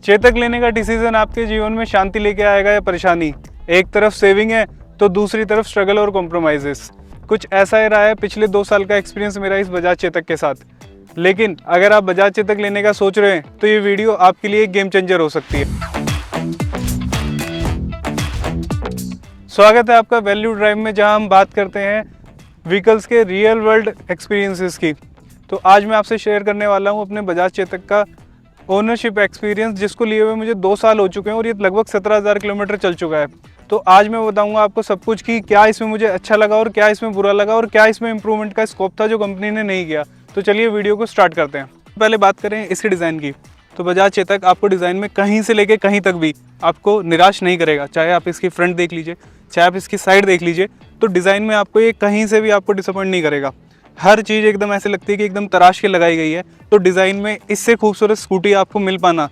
चेतक लेने का डिसीजन आपके जीवन में शांति लेके आएगा या परेशानी? एक तरफ सेविंग है तो दूसरी तरफ स्ट्रगल और कॉम्प्रोमाइजेस। कुछ ऐसा ही रहा है पिछले 2 साल का एक्सपीरियंस मेरा इस बजाज चेतक के साथ। लेकिन अगर आप बजाज चेतक लेने का सोच रहे हैं तो ये वीडियो आपके लिए एक गेम चेंजर हो सकती है। स्वागत है आपका वैल्यू ड्राइव में, जहां हम बात करते हैं व्हीकल्स के रियल वर्ल्ड एक्सपीरियंसेस की। तो आज मैं आपसे शेयर करने वाला हूं अपने बजाज चेतक का ओनरशिप एक्सपीरियंस, जिसको लिए हुए मुझे 2 साल हो चुके हैं और ये लगभग 17,000 किलोमीटर चल चुका है। तो आज मैं बताऊंगा आपको सब कुछ कि क्या इसमें मुझे अच्छा लगा और क्या इसमें बुरा लगा और क्या इसमें इंप्रूवमेंट का स्कोप था जो कंपनी ने नहीं किया। तो चलिए वीडियो को स्टार्ट करते हैं। पहले बात करें इसके डिज़ाइन की। तो बजाज चेतक आपको डिज़ाइन में कहीं से लेके कहीं तक भी आपको निराश नहीं करेगा। चाहे आप इसकी फ्रंट देख लीजिए, चाहे आप इसकी साइड देख लीजिए, तो डिज़ाइन में आपको ये कहीं से भी आपको डिसअपॉइंट नहीं करेगा। हर चीज़ एकदम ऐसे लगती है कि एकदम तराश के लगाई गई है। तो डिज़ाइन में इससे खूबसूरत स्कूटी आपको मिल पाना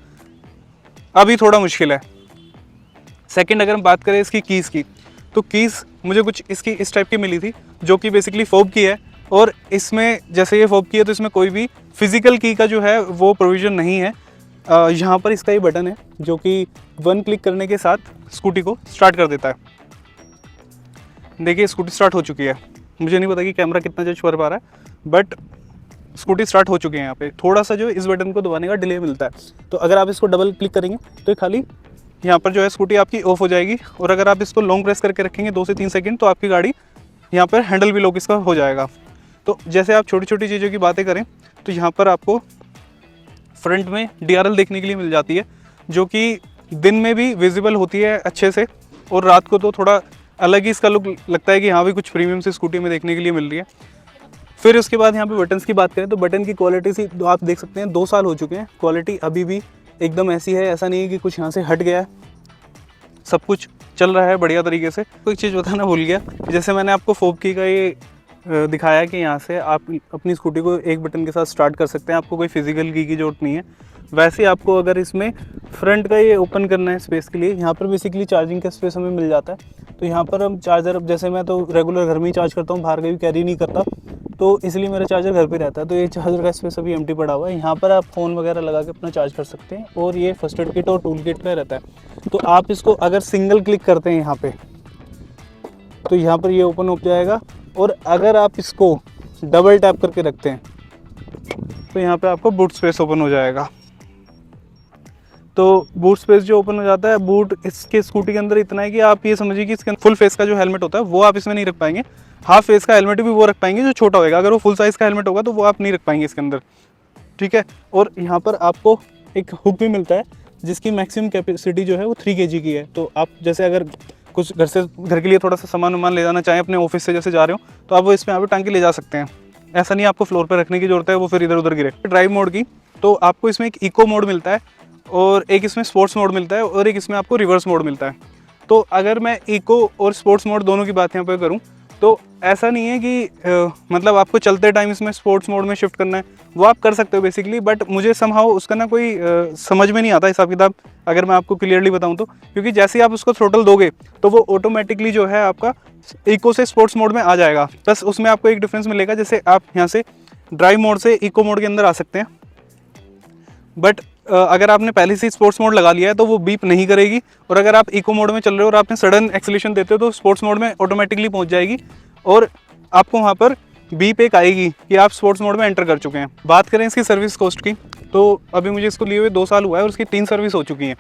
अभी थोड़ा मुश्किल है। सेकंड, अगर हम बात करें इसकी कीज़ की, तो कीज़ मुझे कुछ इसकी इस टाइप की मिली थी जो कि बेसिकली फोब की है। और इसमें जैसे ये फोब की है तो इसमें कोई भी फिजिकल की का जो है वो प्रोविज़न नहीं है। यहाँ पर इसका ये बटन है जो कि 1 क्लिक करने के साथ स्कूटी को स्टार्ट कर देता है। देखिए स्कूटी स्टार्ट हो चुकी है। मुझे नहीं पता कि कैमरा कितना जज कर पा रहा है, बट स्कूटी स्टार्ट हो चुकी है। यहाँ पे थोड़ा सा जो इस बटन को दबाने का डिले मिलता है। तो अगर आप इसको डबल क्लिक करेंगे तो खाली यहाँ पर जो है स्कूटी आपकी ऑफ हो जाएगी। और अगर आप इसको लॉन्ग प्रेस करके रखेंगे 2 से 3 सेकंड, तो आपकी गाड़ी यहाँ पर हैंडल भी लॉक इसका हो जाएगा। तो जैसे आप छोटी छोटी चीज़ों की बातें करें तो यहाँ पर आपको फ्रंट में DRL देखने के लिए मिल जाती है, जो कि दिन में भी विजिबल होती है अच्छे से, और रात को तो थोड़ा अलग ही इसका लुक लगता है कि हाँ भी कुछ प्रीमियम से स्कूटी में देखने के लिए मिल रही है। फिर उसके बाद यहाँ पे बटन्स की बात करें तो बटन की क्वालिटी सी तो आप देख सकते हैं 2 साल हो चुके हैं, क्वालिटी अभी भी एकदम ऐसी है। ऐसा नहीं है कि कुछ यहाँ से हट गया है, सब कुछ चल रहा है बढ़िया तरीके से। कोई चीज़ बताना भूल गया, जैसे मैंने आपको फोब की का ये दिखाया कि यहाँ से आप अपनी स्कूटी को एक बटन के साथ स्टार्ट कर सकते हैं, आपको कोई फिजिकल की ज़रूरत नहीं है। वैसे आपको अगर इसमें फ्रंट का ये ओपन करना है स्पेस के लिए, यहाँ पर बेसिकली चार्जिंग का स्पेस हमें मिल जाता है। तो यहाँ पर हम चार्जर, अब जैसे मैं तो रेगुलर घर में ही चार्ज करता हूँ, बाहर कभी कैरी नहीं करता, तो इसलिए मेरा चार्जर घर पे रहता है। तो ये चार्जर का स्पेस अभी एम्प्टी पड़ा हुआ है। यहाँ पर आप फ़ोन वगैरह लगा के अपना चार्ज कर सकते हैं, और ये फर्स्ट एड किट और टूल किट का रहता है। तो आप इसको अगर सिंगल क्लिक करते हैं यहाँ पे, तो यहाँ पर ये ओपन हो जाएगा। और अगर आप इसको डबल टैप करके रखते हैं तो यहाँ पे आपको बूट स्पेस ओपन हो जाएगा। तो बूट स्पेस जो ओपन हो जाता है, बूट इसके स्कूटी के अंदर इतना है कि आप ये समझिए कि इसके फुल फेस का जो हेलमेट होता है वो आप इसमें नहीं रख पाएंगे। हाफ फेस का हेलमेट भी वो रख पाएंगे जो छोटा होगा। अगर वो फुल साइज़ का हेलमेट होगा तो वो आप नहीं रख पाएंगे इसके अंदर, ठीक है। और यहाँ पर आपको एक हुक भी मिलता है जिसकी मैक्सिमम कैपेसिटी जो है वो 3 kg की है। तो आप जैसे अगर कुछ घर के लिए थोड़ा सा सामान ले जाना चाहें अपने ऑफिस से जैसे जा रहे हो, तो आप वो इसमें यहाँ पे टांग के ले जा सकते हैं। ऐसा नहीं आपको फ्लोर पर रखने की जरूरत है, वो फिर इधर उधर गिरे। ड्राइव मोड की तो आपको इसमें एक इको मोड मिलता है, और एक इसमें स्पोर्ट्स मोड मिलता है, और एक इसमें आपको रिवर्स मोड मिलता है। तो अगर मैं इको और स्पोर्ट्स मोड दोनों की बात यहाँ पर करूँ तो ऐसा नहीं है कि मतलब आपको चलते टाइम इसमें स्पोर्ट्स मोड में शिफ्ट करना है, वो आप कर सकते हो बेसिकली। बट मुझे समहाउ उसका ना कोई समझ में नहीं आता हिसाब किताब, अगर मैं आपको क्लियरली बताऊं तो। क्योंकि जैसे ही आप उसको थ्रोटल दोगे तो वो ऑटोमेटिकली जो है आपका इको से स्पोर्ट्स मोड में आ जाएगा। बस उसमें आपको एक डिफरेंस मिलेगा, जैसे आप यहाँ से ड्राइव मोड से इको मोड के अंदर आ सकते हैं, बट अगर आपने पहले से स्पोर्ट्स मोड लगा लिया है तो वो बीप नहीं करेगी। और अगर आप इको मोड में चल रहे हो और आपने सडन एक्सेलेरेशन देते हो तो स्पोर्ट्स मोड में ऑटोमेटिकली पहुंच जाएगी, और आपको वहाँ पर बीप एक आएगी कि आप स्पोर्ट्स मोड में एंटर कर चुके हैं। बात करें इसकी सर्विस कॉस्ट की, तो अभी मुझे इसको लिए हुए 2 साल हुआ है और उसकी 3 सर्विस हो चुकी हैं।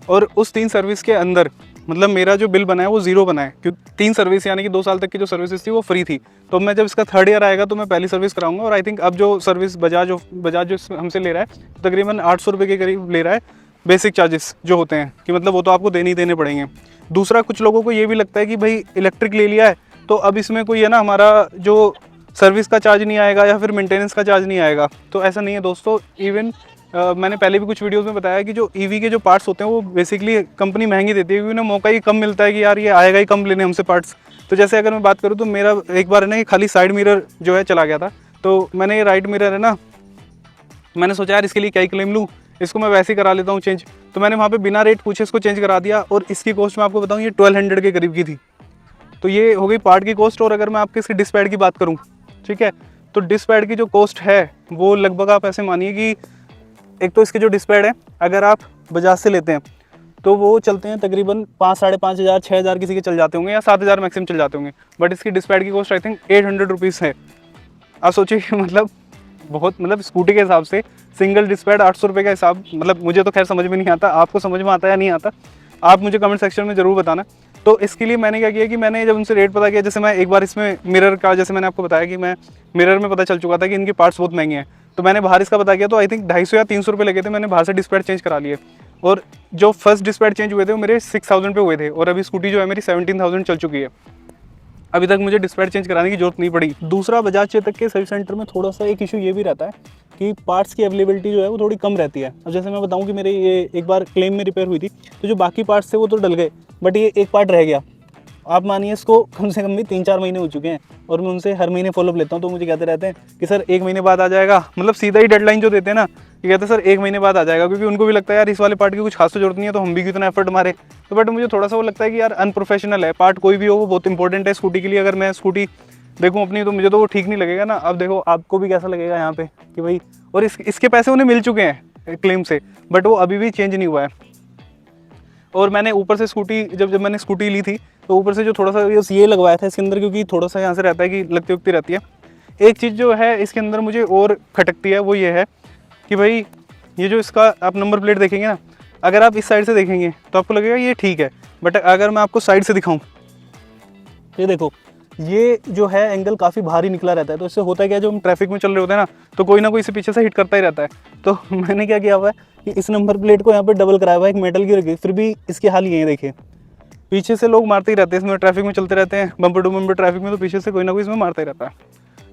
और उस 3 सर्विस के अंदर मतलब मेरा जो बिल बना है वो 0 बना है, क्योंकि 3 सर्विस यानी कि 2 साल तक की जो सर्विस थी वो फ्री थी। तो मैं जब इसका 3rd ईयर आएगा तो मैं पहली सर्विस कराऊंगा। और आई थिंक अब जो सर्विस बजाज जो हमसे ले रहा है तकरीबन 800 रुपये के करीब ले रहा है, बेसिक चार्जेस जो होते हैं, कि मतलब वो तो आपको देने पड़ेंगे। दूसरा, कुछ लोगों को ये भी लगता है कि भाई इलेक्ट्रिक ले लिया है तो अब इसमें कोई है ना हमारा जो सर्विस का चार्ज नहीं आएगा या फिर मेंटेनेंस का चार्ज नहीं आएगा। तो ऐसा नहीं है दोस्तों। इवन मैंने पहले भी कुछ वीडियोस में बताया कि जो ईवी के जो पार्ट्स होते हैं वो बेसिकली कंपनी महंगी देती है, क्योंकि उन्हें मौका ही कम मिलता है कि यार ये आएगा ही कम लेने हमसे पार्ट्स। तो जैसे अगर मैं बात करूँ तो मेरा एक बार है ना खाली साइड मिरर जो है चला गया था, तो मैंने ये राइट मिरर है ना, मैंने सोचा यार इसके लिए क्या ही क्लेम लूँ, इसको मैं वैसे ही करा लेता हूँ चेंज। तो मैंने वहाँ पे बिना रेट पूछे इसको चेंज करा दिया, और इसकी कॉस्ट मैं आपको बताऊँ ये 1200 के करीब की थी। तो ये हो गई पार्ट की कॉस्ट। और अगर मैं आपके इसकी डिस्क पैड की बात करूँ, ठीक है, तो डिस्क पैड की जो कॉस्ट है वो लगभग आप ऐसे मानिए कि एक तो इसके जो डिस्क पैड है, अगर आप बजाज से लेते हैं तो वो चलते हैं तकरीबन 5, 5,500, 6,000 किसी के चल जाते होंगे, या 7,000 मैक्सिमम चल जाते होंगे। बट इसकी डिस्क पैड की कॉस्ट आई थिंक 800 रुपीज़ है। आप सोचिए मतलब बहुत, मतलब स्कूटी के हिसाब से सिंगल डिस्क पैड 800 रुपये का हिसाब, मतलब मुझे तो खैर समझ में नहीं आता, आपको समझ में आता या नहीं आता आप मुझे कमेंट सेक्शन में ज़रूर बताना। तो इसके लिए मैंने क्या किया कि मैंने जब उनसे रेट पता किया, जैसे मैं एक बार इसमें मिरर का, जैसे मैंने आपको बताया कि मैं मिरर में पता चल चुका था कि इनके पार्ट्स बहुत महंगे हैं, तो मैंने बाहर इसका पता किया, तो आई थिंक 250 या 300 रुपये लगे थे, मैंने बाहर से डिस्क पैड चेंज करा लिए। और जो फर्स्ट डिस्क पैड चेंज हुए थे वो मेरे 6,000 पे हुए थे, और अभी स्कूटी जो है मेरी 17,000 चल चुकी है। अभी तक मुझे डिस्क पैड चेंज कराने की जरूरत नहीं पड़ी। दूसरा, बजाज चेतक के सर्विस सेंटर में थोड़ा सा एक इशू ये भी रहता है कि पार्ट्स की अवेलेबिलिटी जो है वो थोड़ी कम रहती है। अब जैसे मैं बताऊं कि मेरे ये एक बार क्लेम में रिपेयर हुई थी, तो जो बाकी पार्ट्स थे वो तो डल गए, बट ये एक पार्ट रह गया। आप मानिए इसको कम से कम भी 3-4 महीने हो चुके हैं, और मैं उनसे हर महीने फॉलोअप लेता हूँ, तो मुझे कहते रहते हैं कि सर 1 महीने बाद आ जाएगा, मतलब सीधा ही डेडलाइन जो देते हैं ना, ये कहते हैं सर 1 महीने बाद आ जाएगा, क्योंकि उनको भी लगता है यार इस वाले पार्ट की कुछ खास तो जरूरत नहीं है, तो हम भी कितना एफर्ट मारे। तो बट मुझे थोड़ा सा वो लगता है कि यार अनप्रोफेशनल है, पार्ट कोई भी हो वो बहुत इंपॉर्टेंट है स्कूटी के लिए। अगर मैं स्कूटी देखूँ अपनी, तो मुझे तो वो ठीक नहीं लगेगा ना। अब देखो आपको भी कैसा लगेगा यहाँ पे कि भाई, और इसके पैसे उन्हें मिल चुके हैं क्लेम से, बट वो अभी भी चेंज नहीं हुआ है। और मैंने ऊपर से स्कूटी, जब मैंने स्कूटी ली थी, तो ऊपर से जो थोड़ा सा ये लगवाया था इसके अंदर, क्योंकि थोड़ा सा यहाँ से रहता है कि लगती उगती रहती है। एक चीज़ जो है इसके अंदर मुझे और खटकती है, वो ये है कि भाई ये जो इसका आप नंबर प्लेट देखेंगे ना, अगर आप इस साइड से देखेंगे तो आपको लगेगा ये ठीक है, बट अगर मैं आपको साइड से दिखाऊं, ये देखो, ये जो है एंगल काफ़ी भारी निकला रहता है। तो इससे होता है क्या, जो हम ट्रैफिक में चल रहे होते हैं ना, तो कोई ना कोई इसे पीछे से हिट करता ही रहता है। तो मैंने क्या किया हुआ है कि इस नंबर प्लेट को यहाँ पे डबल कराया हुआ है, एक मेटल की रखी, फिर भी इसके हाल ये है, देखिए पीछे से लोग मारते ही रहते हैं इसमें, ट्रैफिक में चलते रहते हैं, बम्पर टू बम्पर ट्रैफिक में, तो पीछे से कोई ना कोई इसमें मारता ही रहता है।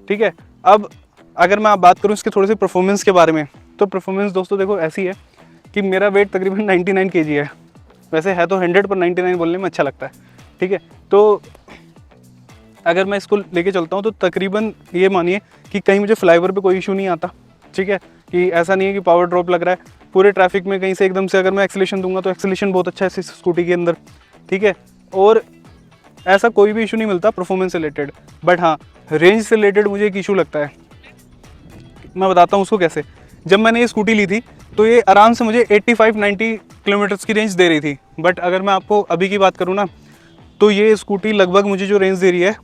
ठीक है, अब अगर मैं बात करूँ इसके थोड़े से परफॉर्मेंस के बारे में, तो परफॉर्मेंस दोस्तों देखो ऐसी है कि मेरा वेट तकरीबन 99 kg है। वैसे है तो 100, पर 99 बोलने में अच्छा लगता है। ठीक है, तो अगर मैं इसको लेके चलता हूँ तो तकरीबन ये मानिए कि कहीं मुझे फ्लाईओवर पे कोई इशू नहीं आता। ठीक है, कि ऐसा नहीं है कि पावर ड्रॉप लग रहा है पूरे ट्रैफिक में कहीं से एकदम से, अगर मैं एक्सेलेरेशन दूंगा तो एक्सेलेरेशन बहुत अच्छा है इस स्कूटी के अंदर। ठीक है, और ऐसा कोई भी इशू नहीं मिलता परफॉर्मेंस से रिलेटेड। बट हाँ, रेंज से रिलेटेड मुझे एक इशू लगता है, मैं बताता हूँ उसको कैसे। जब मैंने ये स्कूटी ली थी तो ये आराम से मुझे 85-90 किलोमीटर्स की रेंज दे रही थी। बट अगर मैं आपको अभी की बात करूँ ना, तो ये स्कूटी लगभग मुझे जो रेंज दे रही है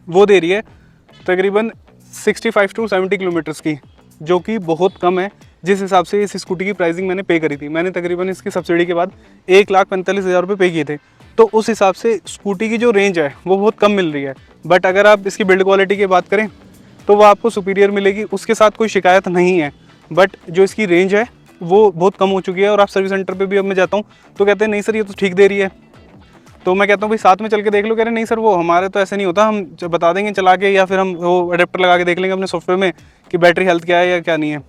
वो दे रही है तकरीबन 65 to 70 किलोमीटर्स की, जो कि बहुत कम है जिस हिसाब से इस स्कूटी की प्राइसिंग मैंने पे करी थी। मैंने तकरीबन इसकी सब्सिडी के बाद 1,45,000 रुपये पे किए थे, तो उस हिसाब से स्कूटी की जो रेंज है वो बहुत कम मिल रही है। बट अगर आप इसकी बिल्ड क्वालिटी की बात करें तो वो आपको सुपीरियर मिलेगी, उसके साथ कोई शिकायत नहीं है। बट जो इसकी रेंज है वो बहुत कम हो चुकी है, और आप सर्विस सेंटर पे भी अब मैं जाता हूँ तो कहते हैं नहीं सर ये तो ठीक दे रही है। तो मैं कहता हूँ भाई साथ में चल के देख लो, कह रहे नहीं सर वो हमारे तो ऐसे नहीं होता, हम बता देंगे चला के, या फिर हम वो अडेप्टर लगा के देख लेंगे अपने सॉफ्टवेयर में कि बैटरी हेल्थ क्या है या क्या नहीं है।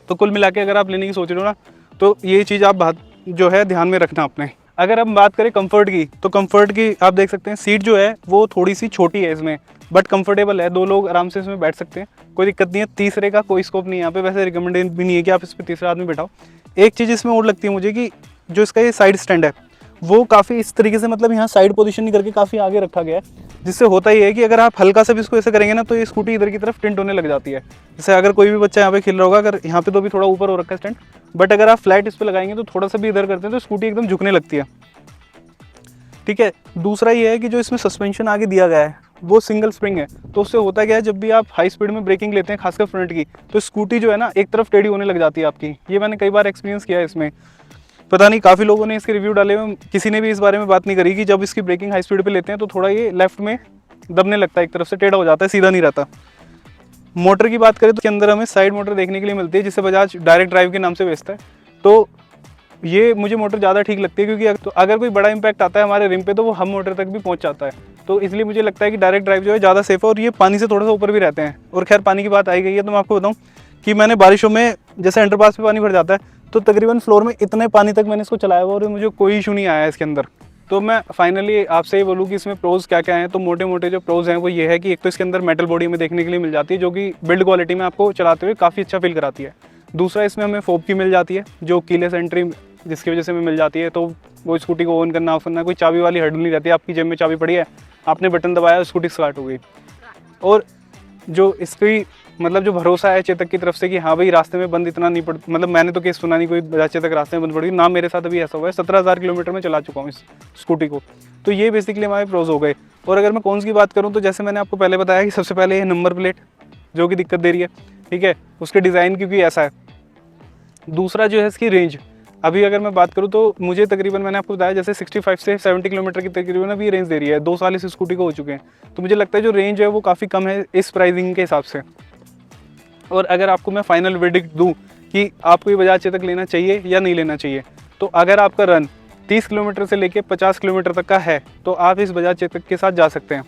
तो कुल मिला के अगर आप लेने की सोच रहे हो ना, तो ये चीज़ आप बात जो है ध्यान में रखना अपने। अगर हम बात करें कंफर्ट की, तो कंफर्ट की आप देख सकते हैं सीट जो है वो थोड़ी सी छोटी है इसमें, बट कंफर्टेबल है, 2 लोग आराम से इसमें बैठ सकते हैं, कोई दिक्कत नहीं है। तीसरे का कोई स्कोप नहीं है यहाँ पे, वैसे रिकमेंडेड भी नहीं है कि आप इस पर तीसरा आदमी बैठाओ। एक चीज़ इसमें और लगती है मुझे कि जो इसका ये साइड स्टैंड है वो काफ़ी इस तरीके से, मतलब यहाँ साइड पोजीशन नहीं करके काफ़ी आगे रखा गया है, जिससे होता ही है कि अगर आप हल्का सा भी इसको ऐसे करेंगे ना तो ये स्कूटी इधर की तरफ टिंट होने लग जाती है। जैसे अगर कोई भी बच्चा यहाँ पे खेल रहा होगा, अगर यहाँ पे तो भी थोड़ा ऊपर हो रखा है स्टैंड, बट अगर आप फ्लैट इस पर लगाएंगे तो थोड़ा सा भी इधर करते हैं तो स्कूटी एकदम झुकने लगती है। ठीक है, दूसरा ये है कि जो इसमें सस्पेंशन आगे दिया गया है वो सिंगल स्प्रिंग है, तो उससे होता क्या है, जब भी आप हाई स्पीड में ब्रेकिंग लेते हैं खासकर फ्रंट की, तो स्कूटी जो है ना एक तरफ टेढ़ी होने लग जाती है आपकी। ये मैंने कई बार एक्सपीरियंस किया है इसमें, पता नहीं काफ़ी लोगों ने इसके रिव्यू डाले हुए, किसी ने भी इस बारे में बात नहीं करी कि जब इसकी ब्रेकिंग हाई स्पीड पे लेते हैं तो थोड़ा ये लेफ्ट में दबने लगता है, एक तरफ से टेढ़ा हो जाता है, सीधा नहीं रहता। मोटर की बात करें तो इसके अंदर हमें साइड मोटर देखने के लिए मिलती है, जिसे बजाज डायरेक्ट ड्राइव के नाम से बेचता है। तो ये मुझे मोटर ज़्यादा ठीक लगती है, क्योंकि अगर कोई बड़ा इंपैक्ट आता है हमारे रिम पे तो वो हम मोटर तक भी पहुंच जाता है। तो इसलिए मुझे लगता है कि डायरेक्ट ड्राइव जो है ज़्यादा सेफ है, और ये पानी से थोड़ा सा ऊपर भी रहते हैं। और खैर पानी की बात आई गई है तो मैं आपको बताऊँ कि मैंने बारिशों में, जैसे अंडरपास पे पानी भर जाता है, तो तकरीबन फ्लोर में इतने पानी तक मैंने इसको चलाया हुआ और मुझे कोई इशू नहीं आया इसके अंदर। तो मैं फाइनली आपसे ये बोलूँ कि इसमें प्रोज क्या क्या हैं, तो मोटे मोटे जो प्रोज हैं वो ये है कि एक तो इसके अंदर मेटल बॉडी में देखने के लिए मिल जाती है, जो कि बिल्ड क्वालिटी में आपको चलाते हुए काफ़ी अच्छा फील कराती है। दूसरा, इसमें हमें फोब की मिल जाती है, जो कीलेस एंट्री जिसकी वजह से हमें मिल जाती है, तो वो स्कूटी को ऑन करना ऑफ करना कोई चाबी वाली हर्डल नहीं रहती, आपकी जेब में चाबी पड़ी है, आपने बटन दबाया, स्कूटी स्टार्ट हो गई। और जो इसकी मतलब जो भरोसा है चेतक की तरफ से कि हाँ भाई रास्ते में बंद इतना नहीं पड़, मतलब मैंने तो केस सुना नहीं कोई बजाज चेतक रास्ते में बंद पड़ी ना, मेरे साथ अभी ऐसा हुआ है। 17,000 किलोमीटर में चला चुका हूँ इस स्कूटी को। तो ये बेसिकली हमारे प्रोज हो गए। और अगर मैं कौन की बात करूँ तो जैसे मैंने आपको पहले बताया कि सबसे पहले ये नंबर प्लेट जो कि दिक्कत दे रही है, ठीक है, उसके डिज़ाइन क्योंकि ऐसा है। दूसरा जो है इसकी रेंज, अभी अगर मैं बात करूँ तो मुझे तकरीबन मैंने आपको बताया जैसे 65 से 70 किलोमीटर की तकरीबन अभी रेंज दे रही है। 2 साल इस स्कूटी को हो चुके हैं, तो मुझे लगता है जो रेंज है वो काफ़ी कम है इस प्राइसिंग के हिसाब से। और अगर आपको मैं फाइनल वर्डिक्ट दूँ कि आपको ये बजाज चेतक लेना चाहिए या नहीं लेना चाहिए, तो अगर आपका रन 30 किलोमीटर से लेके 50 किलोमीटर तक का है तो आप इस बजाज चेतक के साथ जा सकते हैं।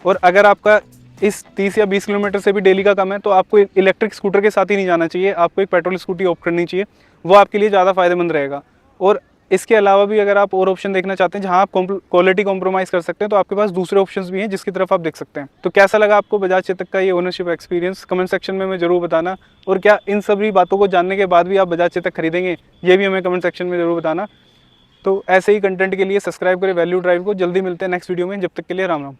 और अगर आपका इस 30 या 20 किलोमीटर से भी डेली का कम है तो आपको इलेक्ट्रिक स्कूटर के साथ ही नहीं जाना चाहिए, आपको एक पेट्रोल स्कूटी ऑप्ट करनी चाहिए, वो आपके लिए ज़्यादा फायदेमंद रहेगा। और इसके अलावा भी अगर आप और ऑप्शन देखना चाहते हैं जहां आप क्वालिटी कॉम्प्रोमाइज़ कर सकते हैं तो आपके पास दूसरे ऑप्शंस भी हैं जिसकी तरफ आप देख सकते हैं। तो कैसा लगा आपको बजाज चेतक का ये ओनरशिप एक्सपीरियंस, कमेंट सेक्शन में हमें जरूर बताना। और क्या इन सभी बातों को जानने के बाद भी आप बजाज चेतक खरीदेंगे, ये भी हमें कमेंट सेक्शन में जरूर बताना। तो ऐसे ही कंटेंट के लिए सब्सक्राइब करें वैल्यू ड्राइव को। जल्दी मिलते हैं नेक्स्ट वीडियो में, जब तक के लिए राम राम।